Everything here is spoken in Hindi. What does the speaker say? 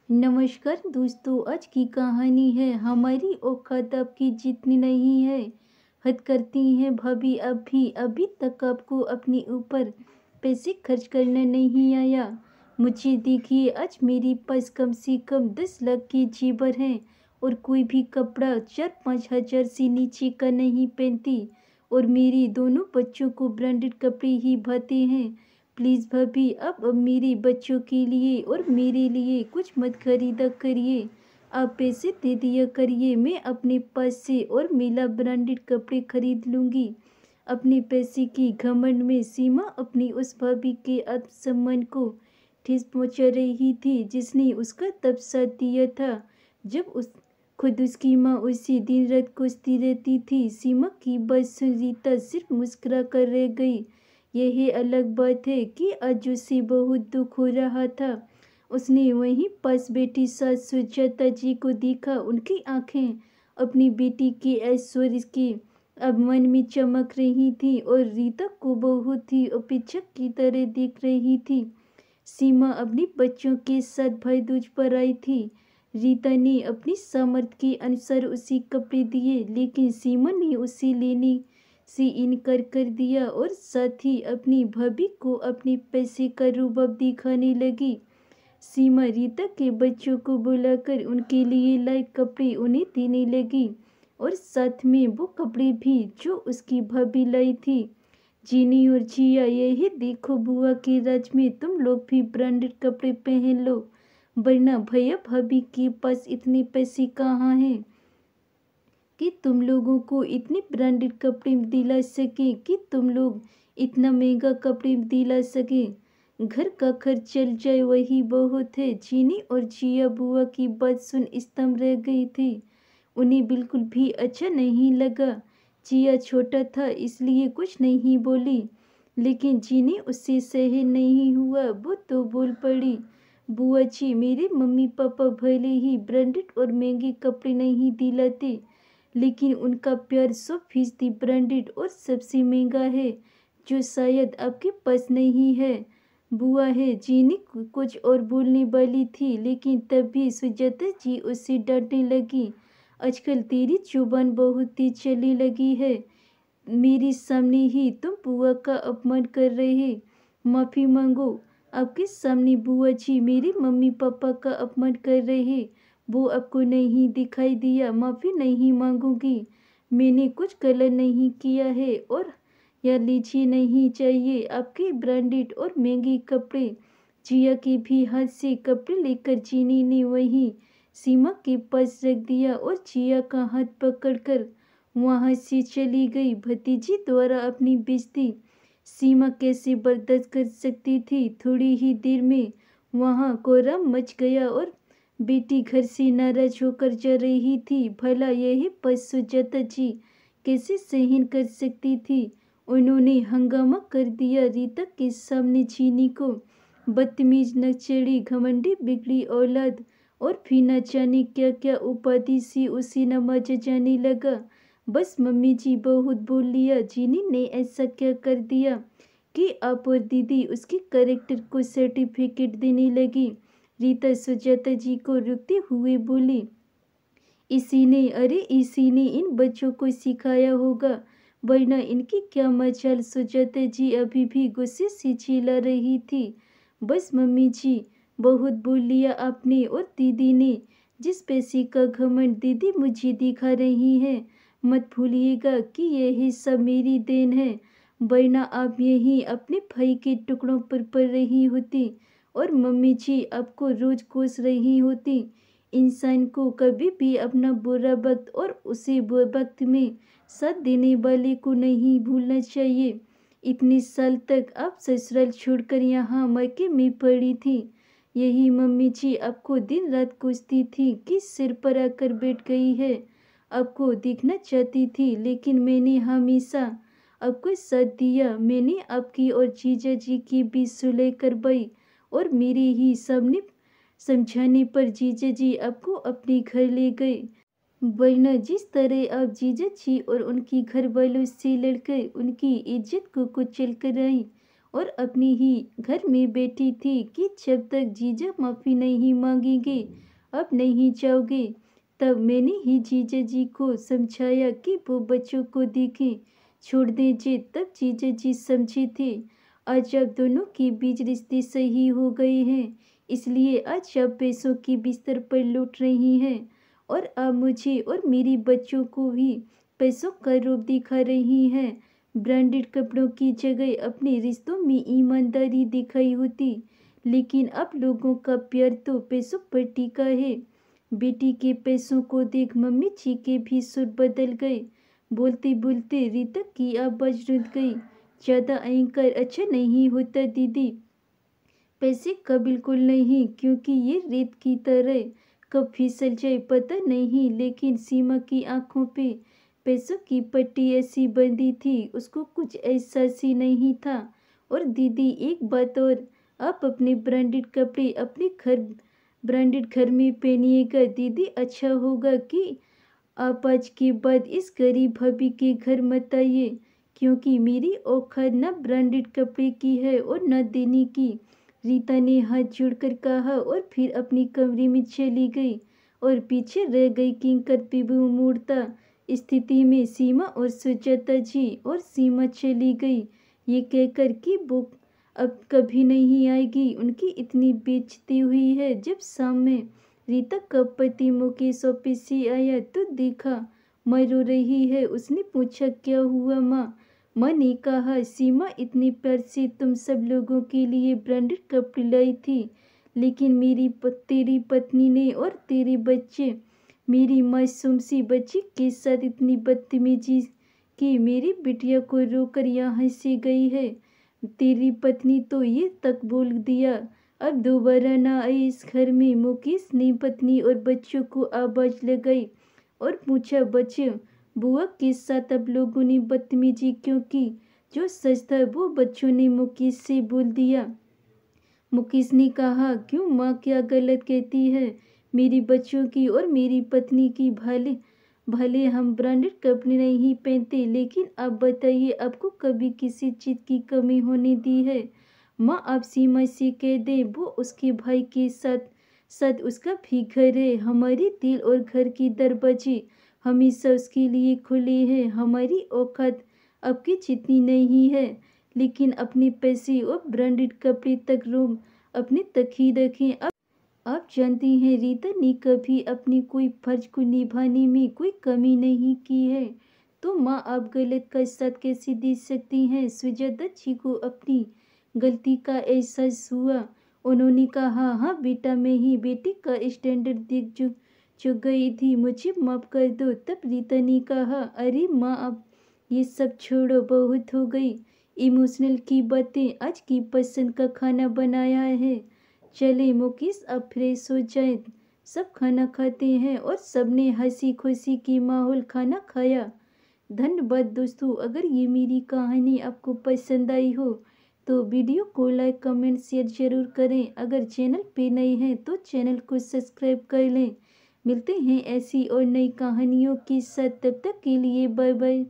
नमस्कार दोस्तों, आज की कहानी है हमारी औकात आपकी जितनी नहीं है। हद करती हैं भाभी, अभी अभी तक आपको अपने ऊपर पैसे खर्च करना नहीं आया। मुझे देखिए, आज मेरे पास कम से कम 10 लाख की जेवर हैं और कोई भी कपड़ा 4-5 हज़ार से नीचे का नहीं पहनती। और मेरे दोनों बच्चों को ब्रांडेड कपड़े ही भाते हैं। प्लीज़ भाभी, आप अब मेरे बच्चों के लिए और मेरे लिए कुछ मत खरीदा करिए। आप पैसे दे दिया करिए, मैं अपने पास से और मेला ब्रांडेड कपड़े खरीद लूँगी। अपने पैसे की घमंड में सीमा अपनी उस भाभी के आत्मसम्मान को ठेस पहुँचा रही थी जिसने उसका तब साथ दिया था जब उस खुद उसकी माँ उसी दिन रात कोसती रहती थी। सीमा की बात सुन रीता सिर्फ मुस्कुरा कर रह गई। यही अलग बात है कि आज उसे बहुत दुख हो रहा था। उसने वहीं पास बैठी सास सुजाता जी को देखा। उनकी आंखें अपनी बेटी के ऐश्वर्य के अब मन में चमक रही थी और रीता को बहुत ही अपेक्षक की तरह देख रही थी। सीमा अपने बच्चों के साथ भाई दूज पर आई थी। रीता ने अपनी सामर्थ्य के अनुसार उसे कपड़े दिए, लेकिन सीमा ने उसे लेने से इनकार कर दिया और साथ ही अपनी भाभी को अपने पैसे का रुबाब दिखाने लगी। सीमा रीता के बच्चों को बुलाकर उनके लिए लाए कपड़े उन्हें देने लगी और साथ में वो कपड़े भी जो उसकी भाभी लाई थी। जीनी और जिया, यही देखो बुआ के राज में तुम लोग भी ब्रांडेड कपड़े पहन लो, वरना भैया भाभी के पास इतने पैसे कहाँ हैं कि तुम लोगों को इतने ब्रांडेड कपड़े दिला सके, कि तुम लोग इतना महंगा कपड़े दिला सके। घर का खर्च चल जाए वही बहुत है। जीनी और जिया बुआ की बात सुन स्तंभ रह गई थी। उन्हें बिल्कुल भी अच्छा नहीं लगा। जिया छोटा था इसलिए कुछ नहीं बोली, लेकिन जीनी उससे सहन नहीं हुआ। वो तो बोल पड़ी, बुआ जी, मेरे मम्मी पापा भले ही ब्रांडेड और महंगे कपड़े नहीं दिलाते, लेकिन उनका प्यार 100% ब्रांडेड और सबसे महंगा है, जो शायद आपके पास नहीं है। बुआ है। जीनी कुछ और बोलने वाली थी, लेकिन तब भी सुजाता जी उसे डांटने लगी। आजकल तेरी जुबान बहुत तेज चलने लगी है। मेरे सामने ही तुम बुआ का अपमान कर रहे। माफ़ी मांगो। आपके सामने बुआ जी मेरे मम्मी पापा का अपमान कर रहे। वो आपको नहीं दिखाई दिया? माफ़ी नहीं मांगूंगी। मैंने कुछ गलत नहीं किया है। और या लीजिए, नहीं चाहिए आपके ब्रांडेड और महंगे कपड़े। जिया के भी हाथ से कपड़े लेकर जीनी ने वहीं सीमा के पास रख दिया और जिया का हाथ पकड़कर वहाँ से चली गई। भतीजी द्वारा अपनी बेइज्जती सीमा कैसे बर्दाश्त कर सकती थी। थोड़ी ही देर में वहाँ कोहराम मच गया और बेटी घर से नाराज होकर जा रही थी। भला यही पस सुजाता जी कैसे सहन कर सकती थी। उन्होंने हंगामा कर दिया। रीता के सामने जीनी को बदतमीज, नकचड़ी, घमंडी, बिगड़ी औलाद और फिर न जाने क्या क्या उपाधि से उसे नवाजा जाने लगा। बस मम्मी जी, बहुत बोल लिया। जीनी ने ऐसा क्या कर दिया कि आप और दीदी उसके कैरेक्टर को सर्टिफिकेट देने लगी? रीता सुजाता जी को रुकते हुए बोली, इसी ने इन बच्चों को सिखाया होगा, वरना इनकी क्या मजाल। सुजाता जी अभी भी गुस्से से चिल्ला रही थी। बस मम्मी जी, बहुत बोल लिया आपने और दीदी ने। जिस पैसे का घमंड दीदी मुझे दिखा रही है, मत भूलिएगा कि यही सब मेरी देन है, वरना आप यहीं अपने भाई के टुकड़ों पर पड़ रही होती और मम्मी जी आपको रोज कोस रही होती। इंसान को कभी भी अपना बुरा वक्त और उसे बुरे वक्त में साथ देने वाले को नहीं भूलना चाहिए। इतने साल तक आप ससुराल छोड़कर यहाँ मायके में पड़ी थी। यही मम्मी जी आपको दिन रात कोसती थी कि सिर पर आकर बैठ गई है। आपको देखना चाहती थी, लेकिन मैंने हमेशा आपको साथ दिया। मैंने आपकी और जीजा जी की भी सुलह करवाई और मेरे ही सामने समझाने पर जीजा जी आपको अपने घर ले गए। वरना जिस तरह आप जीजा जी और उनकी घर वालों से लड़कर उनकी इज्जत को कुचल कर आई और अपनी ही घर में बैठी थी कि जब तक जीजा माफ़ी नहीं मांगेंगे अब नहीं जाओगे। तब मैंने ही जीजा जी को समझाया कि वो बच्चों को देखें, छोड़ दीजिए। तब जीजा जी समझे थे। आज अब दोनों के बीच रिश्ते सही हो गए हैं, इसलिए आज अब पैसों की बिस्तर पर लौट रही हैं और अब मुझे और मेरे बच्चों को भी पैसों का रूप दिखा रही हैं। ब्रांडेड कपड़ों की जगह अपने रिश्तों में ईमानदारी दिखाई होती, लेकिन अब लोगों का प्यार तो पैसों पर टिका है। बेटी के पैसों को देख मम्मी जी के भी सुर बदल गए। बोलते बोलते रीता की आवाज रुक गई। ज़्यादा अहंकार अच्छा नहीं होता दीदी। पैसे का बिल्कुल नहीं, क्योंकि ये रेत की तरह कब फिसल जाए पता नहीं। लेकिन सीमा की आंखों पे पैसों की पट्टी ऐसी बंधी थी, उसको कुछ एहसास ही नहीं था। और दीदी एक बात और, आप अपने ब्रांडेड कपड़े अपने ब्रांडेड घर में पहनिएगा दीदी। अच्छा होगा कि आप आज के बाद इस गरीब भाभी के घर मत आइए, क्योंकि मेरी औकात न ब्रांडेड कपड़े की है और न देने की। रीता ने हाथ जोड़कर कहा और फिर अपनी कमरे में चली गई और पीछे रह गई किंकर पिबू मूर्ता स्थिति में सीमा और सुजाता जी। और सीमा चली गई ये कहकर कि वो अब कभी नहीं आएगी। उनकी इतनी बेइज्जती हुई है। जब शाम में रीता का पति मुकेश ऑफिस से आया तो देखा माँ रो रही है। उसने पूछा क्या हुआ माँ? माँ ने कहा सीमा इतने प्यार से तुम सब लोगों के लिए ब्रांडेड कपड़े लाई थी, लेकिन तेरी पत्नी ने और तेरे बच्चे मेरी मासूम सी बच्ची के साथ इतनी बदतमीजी की मेरी बिटिया को रोकर यहाँ से गई है। तेरी पत्नी तो ये तक बोल दिया अब दोबारा ना आए इस घर में। मुकेश ने पत्नी और बच्चों को आवाज लगाई और पूछा बच्चे बुआ के साथ अब लोगों ने बदतमीजी क्यों की? जो सच था वो बच्चों ने मुकेश से बोल दिया। मुकेश ने कहा क्यों माँ क्या गलत कहती है मेरी बच्चों की और मेरी पत्नी की? भले हम ब्रांडेड कपड़े नहीं पहनते, लेकिन आप बताइए आपको कभी किसी चीज़ की कमी होने दी है? माँ आप सीमा से कह दे वो उसके भाई के साथ उसका भी घर है। हमारे दिल और घर की दरवाजे हमेशा उसके लिए खुले हैं। हमारी औकात आपकी जितनी नहीं है, लेकिन अपने पैसे और ब्रांडेड कपड़े तक रूम अपने तक ही रखें। अब आप जानती हैं रीता ने कभी अपनी कोई फर्ज को निभाने में कोई कमी नहीं की है, तो माँ आप गलत का साथ कैसे दे सकती हैं? सुजाता जी को अपनी गलती का एहसास हुआ। उन्होंने कहा हाँ बेटा, मैं ही बेटी का स्टैंडर्ड देख जो गई थी, मुझे माफ़ कर दो। तब रीता ने कहा अरे माँ अब ये सब छोड़ो, बहुत हो गई इमोशनल की बातें। आज की पसंद का खाना बनाया है, चले मुकेश अब फ्रेश हो जाए। सब खाना खाते हैं और सबने हंसी खुशी की माहौल खाना खाया। धन्यवाद दोस्तों। अगर ये मेरी कहानी आपको पसंद आई हो तो वीडियो को लाइक कमेंट शेयर जरूर करें। अगर चैनल पे नए हैं तो चैनल को सब्सक्राइब कर लें। मिलते हैं ऐसी और नई कहानियों के साथ, तब तक के लिए बाय बाय।